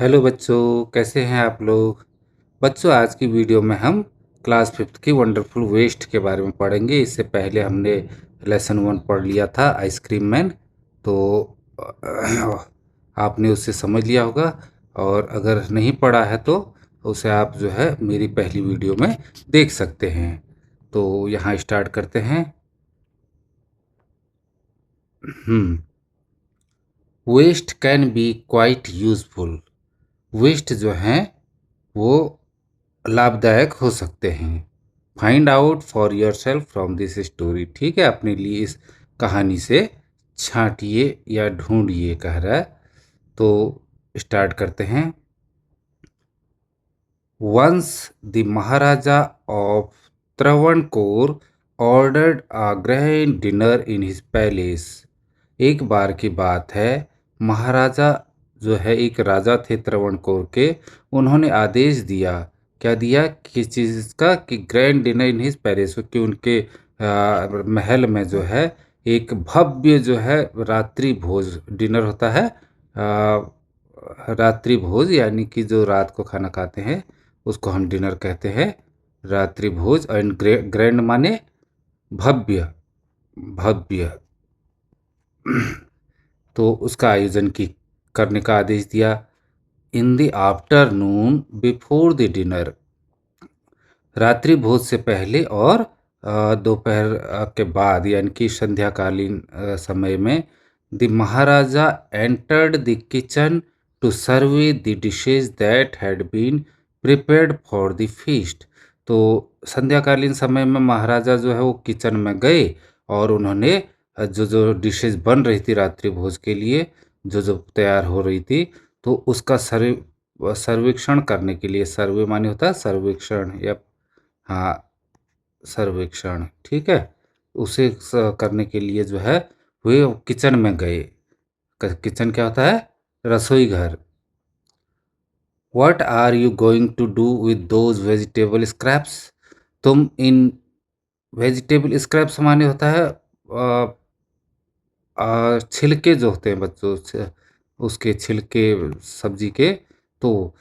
Hello बच्चों, कैसे हैं आप लोग। बच्चों, आज की वीडियो में हम क्लास फिफ्थ की वंडरफुल वेस्ट के बारे में पढ़ेंगे। इससे पहले हमने लेसन वन पढ़ लिया था, आइसक्रीम मैन। तो आपने उससे समझ लिया होगा, और अगर नहीं पढ़ा है तो उसे आप जो है मेरी पहली वीडियो में देख सकते हैं। तो यहाँ स्टार्ट करते हैं। Waste can be quite useful. Waste जो हैं वो लाभदायक हो सकते हैं। Find out for yourself from this story. ठीक है, अपने लिए इस कहानी से छांटिए या ढूंढिए कह रहा है। तो स्टार्ट करते हैं। Once the maharaja of Travancore ordered a grand dinner in his palace. एक बार की बात है, महाराजा जो है, एक राजा थे त्रवणकोर के। उन्होंने आदेश दिया, क्या दिया, किस चीज़ का, कि grand dinner in his palace, कि उनके महल में जो है एक भव्य जो है रात्रि भोज डिनर होता है। रात्रि भोज यानी कि जो रात को खाना खाते हैं उसको हम डिनर कहते हैं, रात्रि भोज। एंड ग्रैंड माने भव्य, भव्य। तो उसका आयोजन की करने का आदेश दिया। इन the afternoon before the dinner, रात्रि भोज से पहले और दोपहर के बाद यानी कि संध्याकालीन समय में, the maharaja entered the kitchen to serve the dishes that had been prepared for the feast. तो संध्याकालीन समय में महाराजा जो है वो किचन में गए और उन्होंने जो जो डिशेज बन रही थी रात्रि भोज के लिए, जो जो तैयार हो रही थी, तो उसका सर्वेक्षण करने के लिए, सर्वे माने होता है सर्वेक्षण या, हाँ, सर्वेक्षण, ठीक है, उसे करने के लिए जो है वे किचन में गए। किचन क्या होता है, रसोई घर। What are you going to do with those vegetable scraps. तुम इन वेजिटेबल स्क्रैप्स माने होता है छिलके जो होते हैं बच्चों, उसके छिलके सब्जी के। तो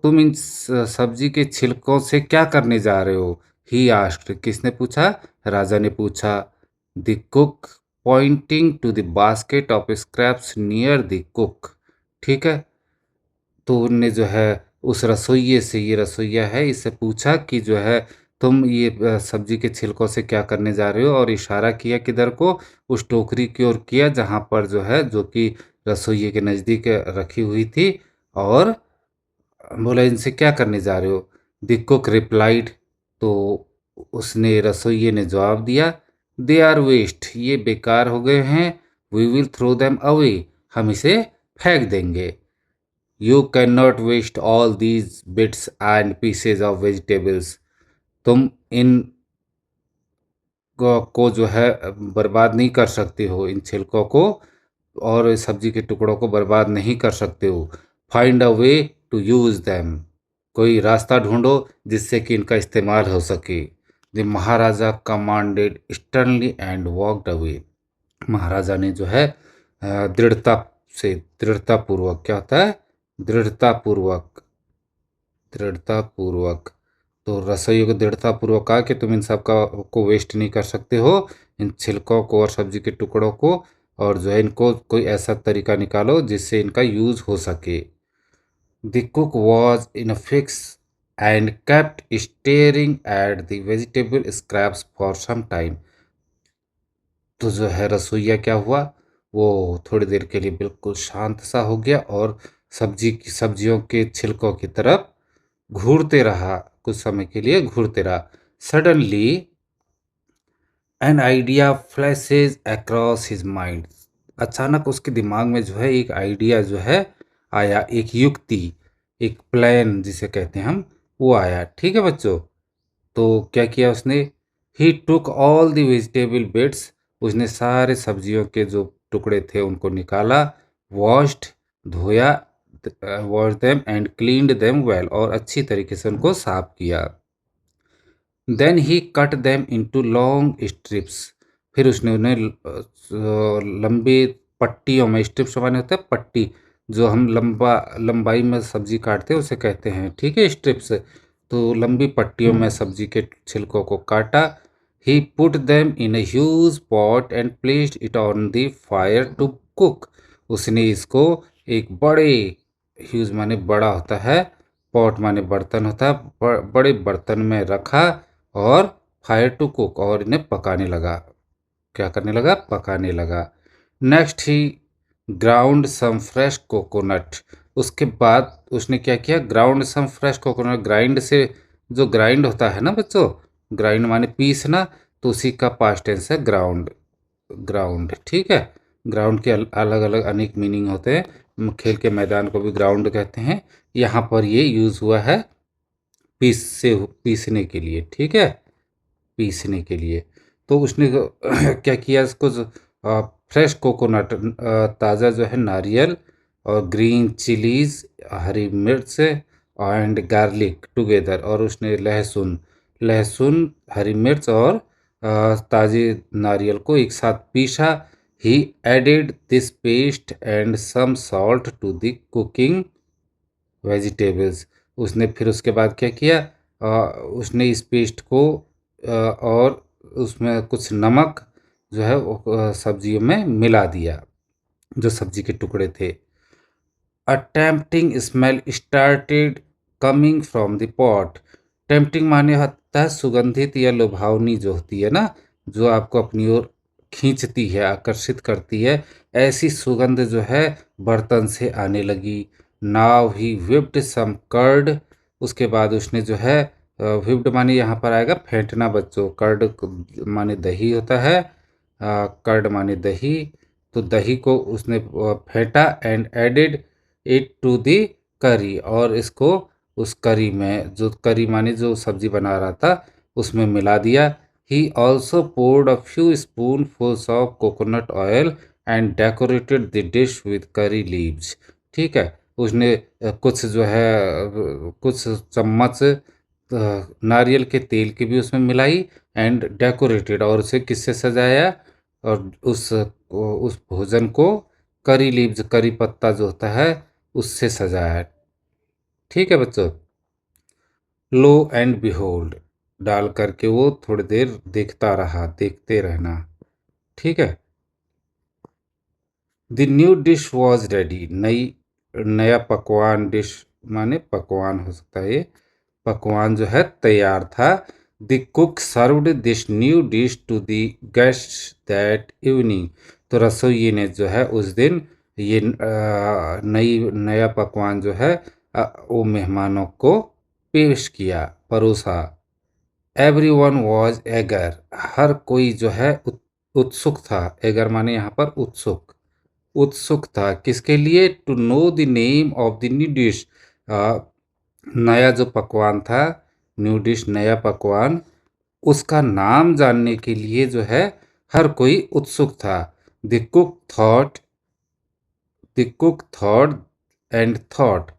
तुम इन सब्जी के छिलकों से क्या करने जा रहे हो। ही आस्क्ड, किसने पूछा, राजा ने पूछा। The cook pointing to the basket of scraps near the cook. ठीक है, तो उनने जो है उस रसोइये से, ये रसोइया है, इससे पूछा कि जो है तुम ये सब्जी के छिलकों से क्या करने जा रहे हो, और इशारा किया किधर को, उस टोकरी की ओर किया जहाँ पर जो है, जो कि रसोइये के नज़दीक रखी हुई थी, और बोला इनसे क्या करने जा रहे हो। द कुक रिप्लाइड, तो उसने, रसोइये ने जवाब दिया, दे आर वेस्ट, ये बेकार हो गए हैं। We will throw them away, हम इसे फेंक देंगे। You can not waste all these bits and pieces of vegetables. तुम इन को जो है बर्बाद नहीं कर सकते हो, इन छिलकों को और सब्जी के टुकड़ों को बर्बाद नहीं कर सकते हो। Find a way to use them, कोई रास्ता ढूंढो जिससे कि इनका इस्तेमाल हो सके। The maharaja commanded sternly and walked away. महाराजा ने जो है दृढ़ता से, दृढ़तापूर्वक, क्या होता है, दृढ़तापूर्वक, दृढ़तापूर्वक, तो रसोइयों को दृढ़तापूर्वक कहा कि तुम इन सब का को वेस्ट नहीं कर सकते हो, इन छिलकों को और सब्जी के टुकड़ों को, और जो है इनको कोई ऐसा तरीका निकालो जिससे इनका यूज़ हो सके। The cook was in a fix and kept staring at the vegetable scraps for some time. तो जो है रसोइया क्या हुआ, वो थोड़ी देर के लिए बिल्कुल शांत सा हो गया और सब्जियों के छिलकों की तरफ घूरते रहा, कुछ समय के लिए घूरते रहा। Suddenly an idea flashes across his mind. अचानक उसके दिमाग में जो है एक आइडिया जो है आया, एक युक्ति, एक प्लान जिसे कहते हैं हम, वो आया। ठीक है बच्चों, तो क्या किया उसने, he took all the vegetable bits, उसने सारे सब्जियों के जो टुकड़े थे उनको निकाला, वॉश्ड, धोया, wash them and cleaned them well, और अच्छी तरीके से उनको साफ किया। Then he cut them into long strips, फिर उसने उन्हें लंबी पट्टियों में, स्ट्रिप्स माने होते हैं पट्टी, जो हम लंबाई में सब्जी काटते हैं उसे कहते हैं, ठीक है, स्ट्रिप्स। तो लंबी पट्टियों में सब्जी के छिलकों को काटा। He put them in a huge pot and placed it on the fire to cook। उसने इसको एक बड़े, ह्यूज माने बड़ा होता है, पॉट माने बर्तन होता है, बड़े बर्तन में रखा और फायर टू कुक, और इन्हें पकाने लगा। क्या करने लगा? पकाने लगा। Next he ground some fresh coconut. उसके बाद उसने क्या किया? Ground some fresh coconut. Grind से, जो ग्राइंड होता है ना बच्चों, ग्राइंड माने पीसना, तो उसी का पास्ट टेंस है ग्राउंड। ग्राउंड, ठीक है। ग्राउंड के अलग अलग अनेक मीनिंग होते हैं। खेल के मैदान को भी ग्राउंड कहते हैं। यहाँ पर ये यूज़ हुआ है पीसने के लिए, ठीक है, पीसने के लिए। तो उसने क्या किया? इसको फ्रेश कोकोनट, ताज़ा जो है नारियल, और ग्रीन चिलीज, हरी मिर्च एंड गार्लिक टुगेदर, और उसने लहसुन, हरी मिर्च और ताज़े नारियल को एक साथ पीसा। He added this paste and some salt to the cooking vegetables. उसने फिर उसके बाद क्या किया? उसने इस पेस्ट को और उसमें कुछ नमक जो है वो सब्जियों में मिला दिया, जो सब्जी के टुकड़े थे। A tempting smell started coming from the pot. Tempting माने होता है सुगंधित या लुभावनी, जो होती है ना, जो आपको अपनी ओर खींचती है, आकर्षित करती है। ऐसी सुगंध जो है बर्तन से आने लगी। नाव ही विप्ड सम कर्ड। उसके बाद उसने जो है, विप्ड माने यहाँ पर आएगा फेंटना बच्चों। कर्ड माने दही होता है, कर्ड माने दही। तो दही को उसने फेंटा and added it to the curry, और इसको उस करी में, जो करी माने जो सब्जी बना रहा था, उसमें मिला दिया। He also poured a few spoonfuls of coconut oil and decorated the dish with curry leaves. ठीक है, उसने कुछ जो है कुछ चम्मच नारियल के तेल की भी उसमें मिलाई, एंड डेकोरेटेड, और उसे किससे सजाया? और उस भोजन को करी लीव्स, करी पत्ता जो होता है उससे सजाया। ठीक है बच्चों। लो एंड बिहोल्ड डाल करके वो थोड़ी देर देखता रहा, देखते रहना। ठीक है। The new dish was ready. नया पकवान, डिश माने पकवान हो सकता है ये, पकवान जो है तैयार था। The cook served this new dish to the guest that evening. तो रसोई ने जो है उस दिन ये नया पकवान जो है वो मेहमानों को पेश किया, परोसा। Everyone was eager. हर कोई जो है उत्सुक था। एगर माने यहाँ पर उत्सुक, उत्सुक था किसके लिए? To know the name of the new dish. नया जो पकवान था, न्यू डिश नया पकवान, उसका नाम जानने के लिए जो है हर कोई उत्सुक था। The cook thought, and thought.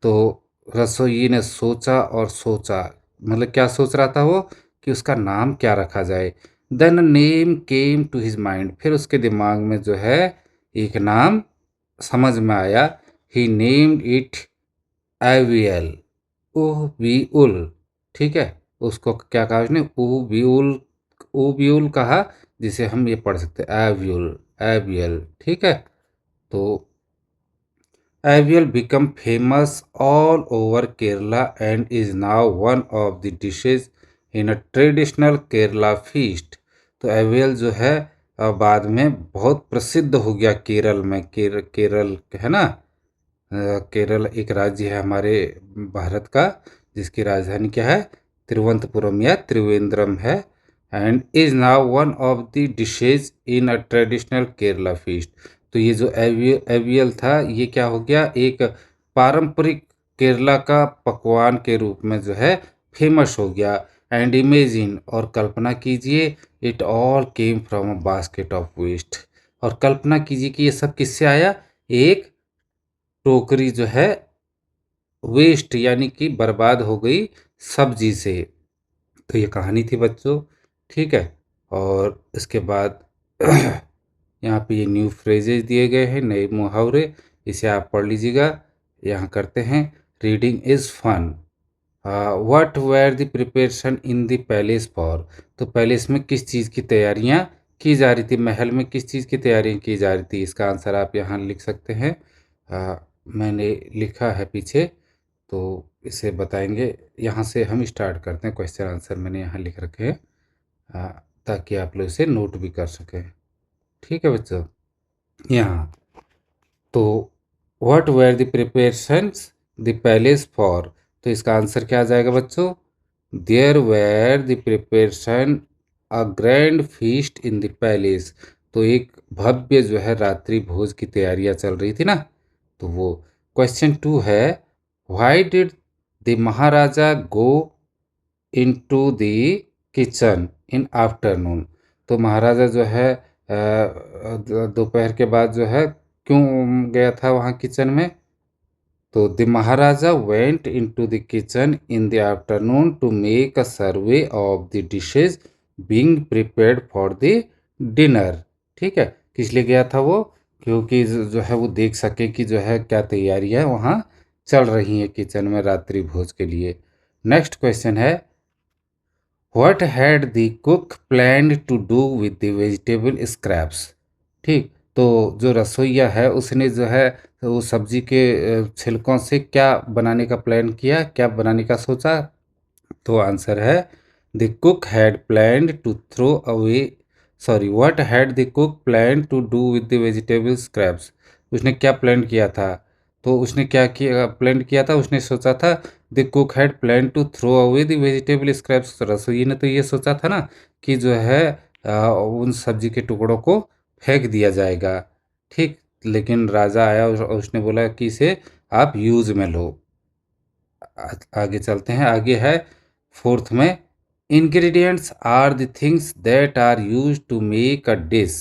तो रसोई ने सोचा और सोचा, मतलब क्या सोच रहा था वो? कि उसका नाम क्या रखा जाए। Then name came to his mind. फिर उसके दिमाग में जो है एक नाम समझ में आया। ही नेम्ड इट एवियल, ओविउल। ठीक है, उसको क्या कहा उसने? ओविउल, ओविउल कहा, जिसे हम ये पढ़ सकते हैं एवियल, एवियल। ठीक है। तो Avial became famous all over Kerala and is now one of the dishes in a traditional Kerala feast। तो एवियल जो है बाद में बहुत प्रसिद्ध हो गया केरल में। केरल है ना, केरल एक राज्य है हमारे भारत का, जिसकी राजधानी क्या है? तिरुवनंतपुरम या त्रिवेंद्रम है। And is now one of the dishes in a traditional Kerala feast. तो ये जो एवियल था, ये क्या हो गया? एक पारंपरिक केरला का पकवान के रूप में जो है फेमस हो गया। एंड इमेजिन, और कल्पना कीजिए, it all came from a basket of waste. और कल्पना कीजिए कि ये सब किससे आया? एक टोकरी जो है वेस्ट यानी कि बर्बाद हो गई सब्जी से। तो ये कहानी थी बच्चों। ठीक है। और इसके बाद यहाँ पे ये न्यू फ्रेजेज दिए गए हैं, नए मुहावरे। इसे आप पढ़ लीजिएगा। यहाँ करते हैं, reading is fun. What were the preparation in the palace for. तो पैलेस में किस चीज़ की तैयारियाँ की जा रही थी, महल में किस चीज़ की तैयारियाँ की जा रही थी। इसका आंसर आप यहाँ लिख सकते हैं। मैंने लिखा है पीछे, तो इसे बताएंगे। यहाँ से हम स्टार्ट करते हैं, क्वेश्चन आंसर मैंने यहाँ लिख रखे हैं, ताकि आप लोग इसे नोट भी कर सकें। ठीक है बच्चों। यहाँ तो what were the preparations the palace for, तो इसका आंसर क्या आ जाएगा बच्चों। There were the preparation a grand feast in the palace. तो एक भव्य जो है रात्रि भोज की तैयारियां चल रही थी ना, तो वो। क्वेश्चन 2 है, why did the Maharaja go into the kitchen in afternoon. तो महाराजा जो है दोपहर के बाद जो है क्यों गया था वहाँ किचन में। तो the maharaja went into the kitchen in the afternoon to make a survey of the dishes being prepared for the dinner. ठीक है, किस लिए गया था वो, क्योंकि जो है वो देख सके कि जो है क्या तैयारियां वहाँ चल रही हैं किचन में रात्रि भोज के लिए। नेक्स्ट क्वेश्चन है, what had the cook planned to do with the vegetable scraps. ठीक, तो जो रसोइया है उसने जो है वो सब्जी के छिलकों से क्या बनाने का प्लान किया, क्या बनाने का सोचा। तो आंसर है, the cook had planned to throw away, sorry, what had the cook plan to do with the vegetable scraps. उसने क्या प्लान किया था, तो उसने क्या किया प्लान किया था, उसने सोचा था the cook had plan to throw away the vegetable scraps. रसोई ने तो ये सोचा था ना कि जो है उन सब्जी के टुकड़ों को फेंक दिया जाएगा। ठीक, लेकिन राजा आया और उसने बोला कि इसे आप यूज में लो। आगे चलते हैं, आगे है फोर्थ में, ingredients are the things that are use to make a dish.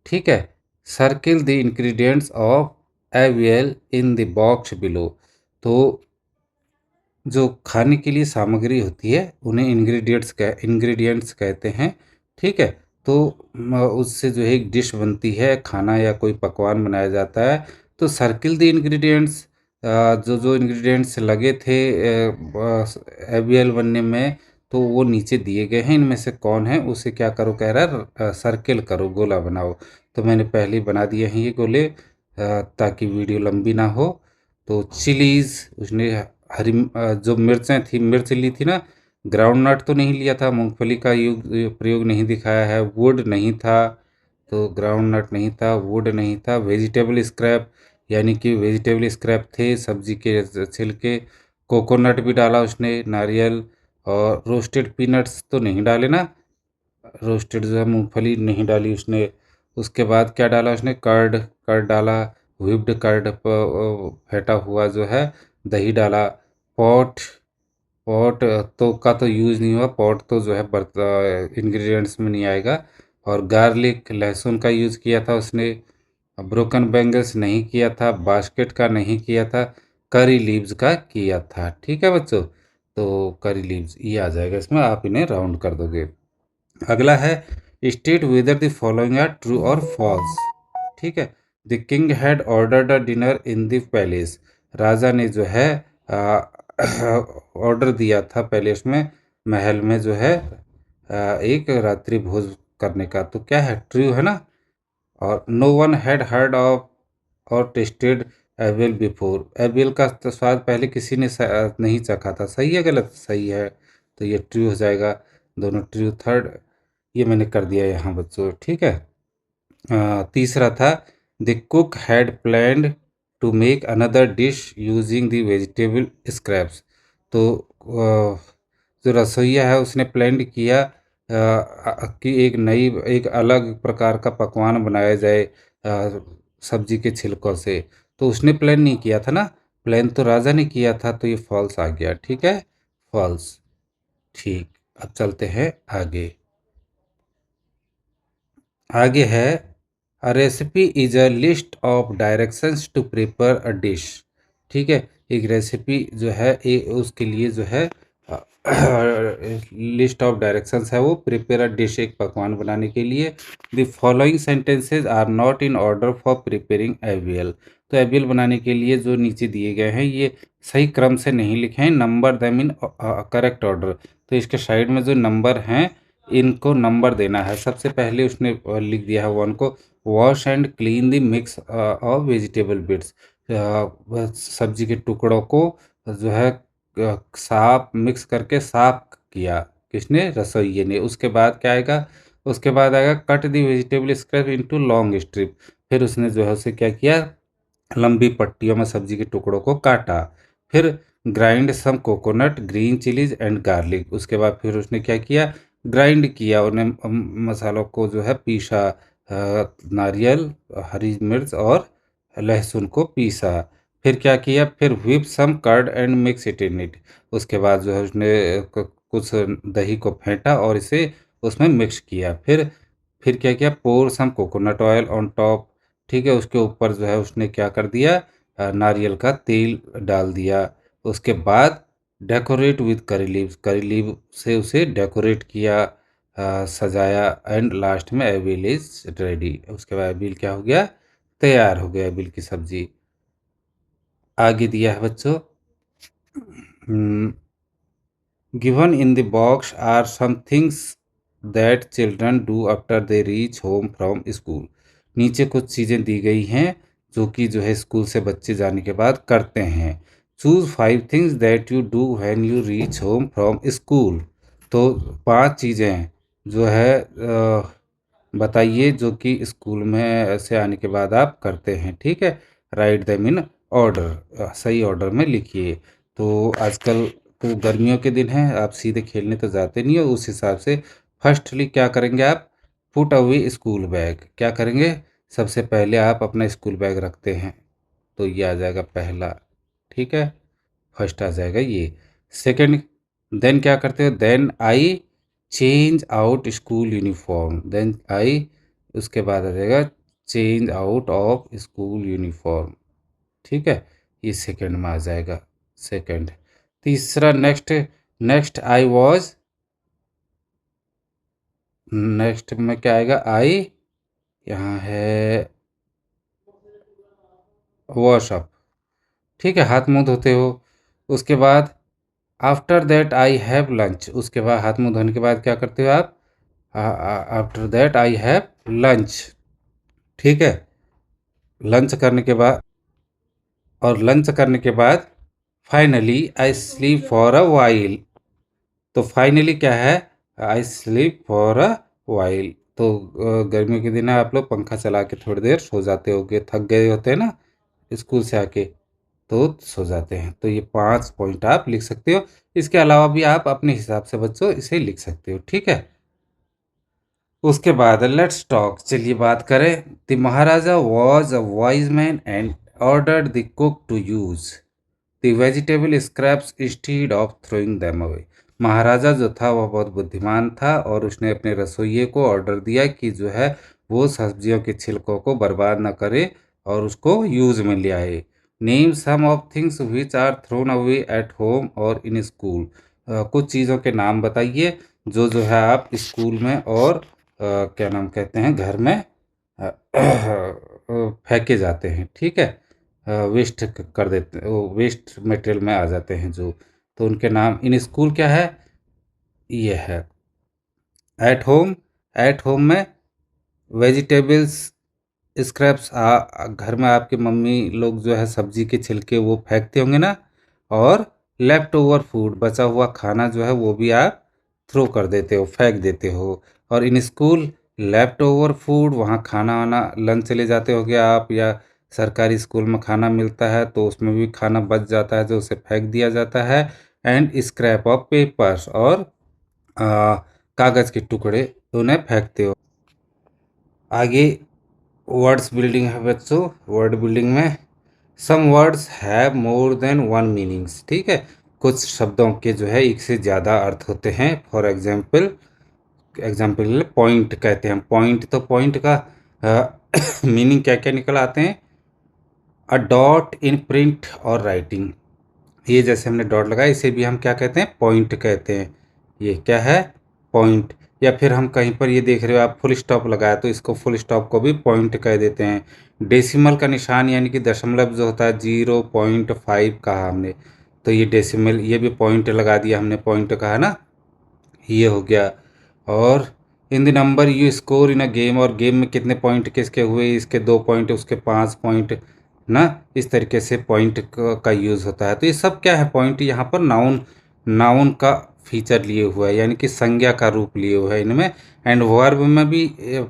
ठीक है, circle the ingredients of aviyal in the box below. तो जो खाने के लिए सामग्री होती है उन्हें इंग्रेडिएंट्स कहते हैं। ठीक है, तो उससे जो है एक डिश बनती है, खाना या कोई पकवान बनाया जाता है। तो सर्किल द इंग्रेडिएंट्स, जो जो इंग्रेडिएंट्स लगे थे एवियल बनने में, तो वो नीचे दिए गए हैं। इनमें से कौन है उसे क्या करो, कह रहा है सर्किल करो, गोला बनाओ। तो मैंने पहले ही बना दिए हैं ये गोले, ताकि वीडियो लंबी ना हो। तो चिलीज़, उसने हरी जो मिर्चें थी, मिर्च ली थी ना, ग्राउंड नट तो नहीं लिया था, मूंगफली का प्रयोग नहीं दिखाया है। वुड नहीं था, तो ग्राउंड नट नहीं था, वुड नहीं था। वेजिटेबल स्क्रैप, यानी कि वेजिटेबल स्क्रैप थे सब्जी के छिलके। कोकोनट भी डाला उसने, नारियल। और रोस्टेड पीनट्स तो नहीं डाले ना, रोस्टेड जो है मूंगफली नहीं डाली उसने। उसके बाद क्या डाला उसने, कर्ड, कर्ड डाला, व्हिप्ड कर्ड फेंटा हुआ जो है, दही डाला। पॉट, पॉट तो यूज़ नहीं हुआ, पॉट तो जो है इंग्रेडिएंट्स में नहीं आएगा। और गार्लिक, लहसुन का यूज़ किया था उसने। ब्रोकन बैंगल्स नहीं किया था, बास्केट का नहीं किया था, करी लीव्स का किया था। ठीक है बच्चों, तो करी लीव्स ये आ जाएगा इसमें, आप इन्हें राउंड कर दोगे। अगला है, state whether the following are true or false. ठीक है, the king had ordered a dinner in the palace. राजा ने जो है ऑर्डर दिया था पैलेस में, महल में जो है एक रात्रि भोज करने का। तो क्या है, ट्रू है ना। और no one had heard of or tasted aviyal before. Aviyal का तो स्वाद पहले किसी ने नहीं चखा था। सही है गलत, सही है, तो ये ट्रू हो जाएगा, दोनों ट्रू। थर्ड ये मैंने कर दिया यहाँ बच्चों। ठीक है, तीसरा था, the cook had planned to make another dish using the vegetable scraps. तो जो रसोइया है उसने प्लान किया कि एक अलग प्रकार का पकवान बनाया जाए सब्जी के छिलकों से। तो उसने प्लान नहीं किया था ना, प्लान तो राजा ने किया था, तो ये फॉल्स आ गया। ठीक है, फॉल्स। ठीक, अब चलते हैं आगे। आगे है, a recipe is a list of directions to prepare a dish. ठीक है, एक रेसिपी जो है उसके लिए जो है लिस्ट ऑफ डायरेक्शंस है वो, प्रिपेयर अ डिश, एक पकवान बनाने के लिए। The following sentences are not in order for preparing aviyal. तो एवियल बनाने के लिए जो नीचे दिए गए हैं ये सही क्रम से नहीं लिखे हैं, number them in correct order. तो इसके साइड में जो नंबर हैं इनको नंबर देना है। सबसे पहले उसने लिख दिया है वन को, wash and clean the mix of vegetable bits. सब्जी के टुकड़ों को जो है साफ मिक्स करके साफ किया, किसने? रसोइये ने। उसके बाद क्या आएगा? उसके बाद आएगा cut the vegetable scrap into long strip. फिर उसने जो है उसे क्या किया, लंबी पट्टियों में सब्जी के टुकड़ों को काटा। फिर grind some coconut, green chillies and garlic. उसके बाद फिर उसने क्या किया, ग्राइंड किया, उन्हें मसालों को जो है पीसा, नारियल, हरी मिर्च और लहसुन को पीसा। फिर क्या किया, फिर whip some curd and mix it in it. उसके बाद जो है उसने कुछ दही को फेंटा और इसे उसमें मिक्स किया। फिर क्या किया, पोर सम कोकोनट ऑयल ऑन टॉप। ठीक है, उसके ऊपर जो है उसने क्या कर दिया, नारियल का तेल डाल दिया। उसके बाद डेकोरेट विद करी लीव्स, करी लीव से उसे डेकोरेट किया, सजाया। एंड लास्ट में एविल इज रेडी। उसके बाद एविल क्या हो गया, तैयार हो गया एविल की सब्जी। आगे दिया है बच्चों, given in the box are some things that children do after they reach home from school. नीचे कुछ चीज़ें दी गई हैं जो कि जो है स्कूल से बच्चे जाने के बाद करते हैं। Choose 5 things that you do when you reach home from school. तो 5 चीज़ें जो है बताइए जो कि स्कूल में से आने के बाद आप करते हैं। ठीक है, राइट देम इन ऑर्डर, सही ऑर्डर में लिखिए। तो आजकल तो गर्मियों के दिन हैं, आप सीधे खेलने तो जाते नहीं हो, उस हिसाब से फर्स्टली क्या करेंगे आप, पुट अवे स्कूल बैग। क्या करेंगे, सबसे पहले आप अपना स्कूल बैग रखते हैं, तो ये आ जाएगा पहला। ठीक है, फर्स्ट आ जाएगा ये। सेकंड, देन क्या करते हो, then I change out school uniform. Then I, उसके बाद आ जाएगा change out of school uniform. ठीक है, ये सेकंड में आ जाएगा, सेकंड। तीसरा, next, next I was, next में क्या आएगा, आई यहाँ है वॉश अप। ठीक है, हाथ मुंह धोते हो। उसके बाद after that I have lunch. उसके बाद हाथ मुंह धोने के बाद क्या करते हो आप, after that I have lunch. ठीक है, लंच करने के बाद, और लंच करने के बाद finally I sleep for a while. तो फाइनली क्या है, I sleep for a while. तो गर्मियों के दिन है, आप लोग पंखा चला के थोड़ी देर सो जाते होगे, थक गए होते हैं ना स्कूल से आके, तो सो जाते हैं। तो ये 5 पॉइंट आप लिख सकते हो। इसके अलावा भी आप अपने हिसाब से बच्चों इसे लिख सकते हो। ठीक है, उसके बाद लेट्स टॉक, चलिए बात करें। The Maharaja was a wise man and ordered the cook to use the vegetable scraps instead of throwing them away. महाराजा जो था वह बहुत बुद्धिमान था और उसने अपने रसोइये को ऑर्डर दिया कि जो है वो सब्जियों के छिलकों को बर्बाद न करे और उसको यूज में ले आए। Name some of things which are thrown away at home or in school. कुछ चीज़ों के नाम बताइए जो है आप स्कूल में और क्या नाम कहते हैं घर में फेंके जाते हैं। ठीक है, वेस्ट कर देते, वो वेस्ट मटेरियल में आ जाते हैं जो, तो उनके नाम इन स्कूल क्या है, ये है एट होम। एट होम में वेजिटेबल्स स्क्रैप्स, घर में आपके मम्मी लोग जो है सब्जी के छिलके वो फेंकते होंगे ना, और लेफ्ट ओवर फूड, बचा हुआ खाना जो है वो भी आप थ्रो कर देते हो, फेंक देते हो। और in school left over food, वहाँ खाना वाना लंच ले जाते होगे आप, या सरकारी स्कूल में खाना मिलता है तो उसमें भी खाना बच जाता है जो उसे फेंक दिया जाता है। एंड स्क्रैप ऑफ पेपर्स, और कागज़ के टुकड़े उन्हें फेंकते हो। आगे वर्ड्स बिल्डिंग है बच्चों। वर्ड बिल्डिंग में some words have more than one meanings. ठीक है, कुछ शब्दों के जो है एक से ज़्यादा अर्थ होते हैं। फॉर एग्जाम्पल, एग्जाम्पल पॉइंट कहते हैं, पॉइंट, तो पॉइंट का मीनिंग क्या क्या निकल आते हैं, अ डॉट इन प्रिंट और राइटिंग। ये जैसे हमने डॉट लगाया, इसे भी हम क्या कहते हैं, पॉइंट कहते हैं। ये क्या है, पॉइंट। या फिर हम कहीं पर ये देख रहे हो आप फुल स्टॉप लगाया, तो इसको फुल स्टॉप को भी पॉइंट कह देते हैं। डेसिमल का निशान यानी कि दशमलव जो होता है, 0.5 कहा हमने, तो ये डेसिमल, ये भी पॉइंट लगा दिया हमने, पॉइंट कहा ना, ये हो गया। और in the number you score in a game, और गेम में कितने पॉइंट किसके हुए, इसके 2 पॉइंट, उसके 5 पॉइंट ना, इस तरीके से पॉइंट का यूज़ होता है। तो ये सब क्या है, पॉइंट यहाँ पर नाउन, नाउन का फीचर लिए हुआ है, यानी कि संज्ञा का रूप लिए हुआ है इनमें। एंड वर्ब में भी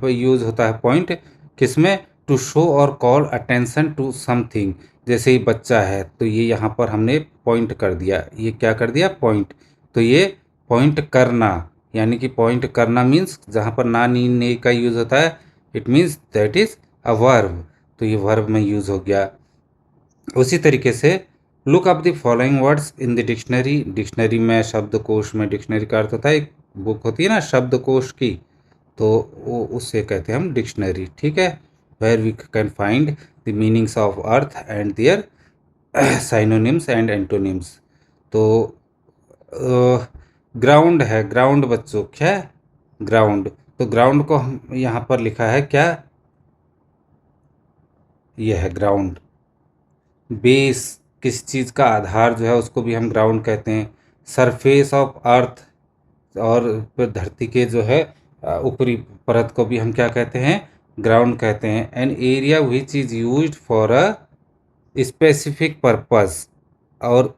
यूज़ होता है पॉइंट, किसमें, टू शो और कॉल अटेंशन टू समथिंग। जैसे ही बच्चा है तो ये यहाँ पर हमने पॉइंट कर दिया, ये क्या कर दिया, पॉइंट। तो ये पॉइंट करना, यानी कि पॉइंट करना मीन्स जहाँ पर ना नी ने का यूज़ होता है, it means that is a verb. तो ये वर्ब में यूज़ हो गया। उसी तरीके से look up the following words in the dictionary, dictionary में, शब्दकोश में, डिक्शनरी का अर्थ होता है, एक बुक होती है ना शब्दकोश की, तो वो उससे कहते हैं हम डिक्शनरी, ठीक है। Where we can find the meanings of अर्थ and their synonyms and antonyms. तो ग्राउंड है, ग्राउंड बच्चों क्या है, ग्राउंड। तो ग्राउंड को हम यहाँ पर लिखा है क्या, ये है ग्राउंड। बेस, किस चीज़ का आधार जो है उसको भी हम ग्राउंड कहते हैं। सरफेस ऑफ अर्थ, और फिर धरती के जो है ऊपरी परत को भी हम क्या कहते हैं, ग्राउंड कहते हैं। An area which is used for a specific purpose, और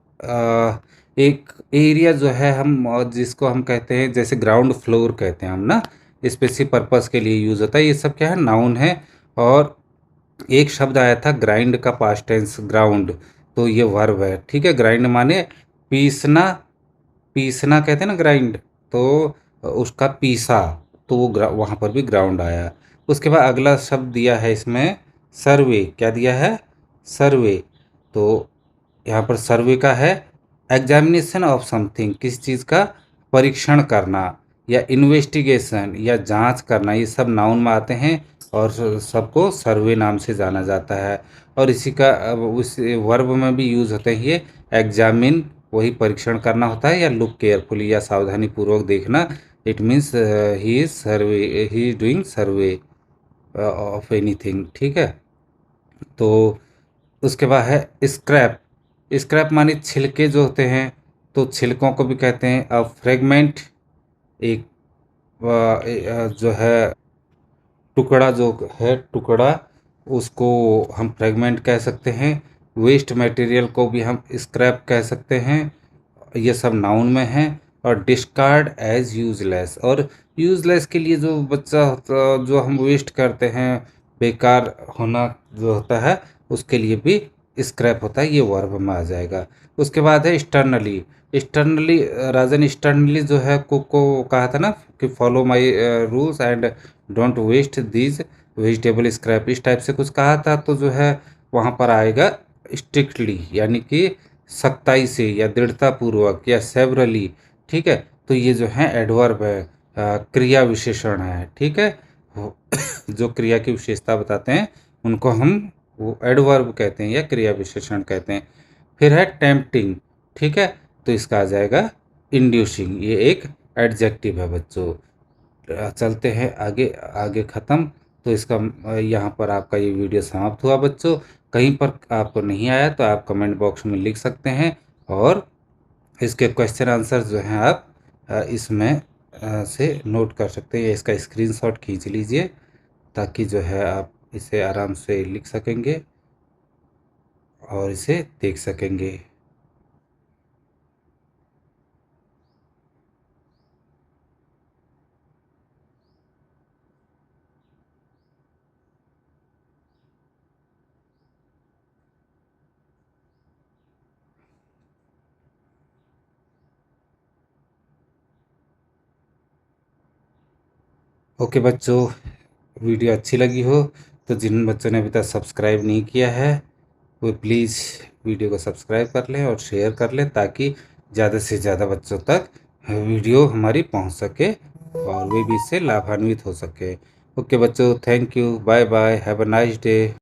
एक एरिया जो है हम जिसको हम कहते हैं, जैसे ग्राउंड फ्लोर कहते हैं हम ना, स्पेसिफिक पर्पस के लिए यूज़ होता है। ये सब क्या है, नाउन है। और एक शब्द आया था ग्राइंड का पास्ट टेंस, ग्राउंड, तो ये वर्ब है, ठीक है। ग्राइंड माने पीसना, पीसना कहते हैं ना ग्राइंड, तो उसका पीसा, तो वो वहाँ पर भी ग्राउंड आया। उसके बाद अगला शब्द दिया है इसमें सर्वे, क्या दिया है, सर्वे। तो यहाँ पर सर्वे का है एग्जामिनेशन ऑफ समथिंग, किस चीज़ का परीक्षण करना, या इन्वेस्टिगेशन या जांच करना, ये सब नाउन में आते हैं, और सबको सर्वे नाम से जाना जाता है। और इसी का उस वर्ब में भी यूज़ होते हैं ये, एग्जामिन वही परीक्षण करना होता है, या लुक केयरफुली या सावधानी पूर्वक देखना, it means he is survey, he is doing survey of anything, ठीक है। तो उसके बाद है स्क्रैप, स्क्रैप माने छिलके जो होते हैं, तो छिलकों को भी कहते हैं। अब फ्रेगमेंट, एक जो है टुकड़ा जो है, टुकड़ा, उसको हम फ्रेगमेंट कह सकते हैं। वेस्ट मटेरियल को भी हम स्क्रैप कह सकते हैं, ये सब नाउन में है। और डिस्कार्ड एज यूजलेस, और यूजलेस के लिए जो बच्चा जो हम वेस्ट करते हैं, बेकार होना जो होता है, उसके लिए भी स्क्रैप होता है, ये वर्ब में आ जाएगा। उसके बाद है एक्सटर्नली, एक्सटर्नली राजन, एक्सटर्नली जो है को कहा था ना कि follow my rules and don't waste these vegetable scrap, इस टाइप से कुछ कहा था, तो जो है वहाँ पर आएगा स्ट्रिक्टली, यानी कि सख्ताई से या दृढ़ता पूर्वक या सेवरली, ठीक है। तो ये जो है एडवर्ब है, क्रिया विशेषण है, ठीक है। जो क्रिया की विशेषता बताते हैं उनको हम वो एडवर्ब कहते हैं या क्रिया विशेषण कहते हैं। फिर है टेम्पटिंग, ठीक है, तो इसका आ जाएगा इंड्यूसिंग, ये एक एडजेक्टिव है बच्चों। चलते हैं आगे, आगे ख़त्म। तो इसका यहाँ पर आपका ये वीडियो समाप्त हुआ बच्चों। कहीं पर आपको नहीं आया तो आप कमेंट बॉक्स में लिख सकते हैं, और इसके क्वेश्चन आंसर जो हैं आप इसमें से नोट कर सकते हैं, या इसका स्क्रीनशॉट खींच लीजिए, ताकि जो है आप इसे आराम से लिख सकेंगे और इसे देख सकेंगे। ओके बच्चों, वीडियो अच्छी लगी हो तो जिन बच्चों ने अभी तक सब्सक्राइब नहीं किया है, वो प्लीज़ वीडियो को सब्सक्राइब कर लें और शेयर कर लें, ताकि ज़्यादा से ज़्यादा बच्चों तक वीडियो हमारी पहुंच सके और वे भी इससे लाभान्वित हो सके। ओके बच्चों, thank you, bye bye, have a nice day.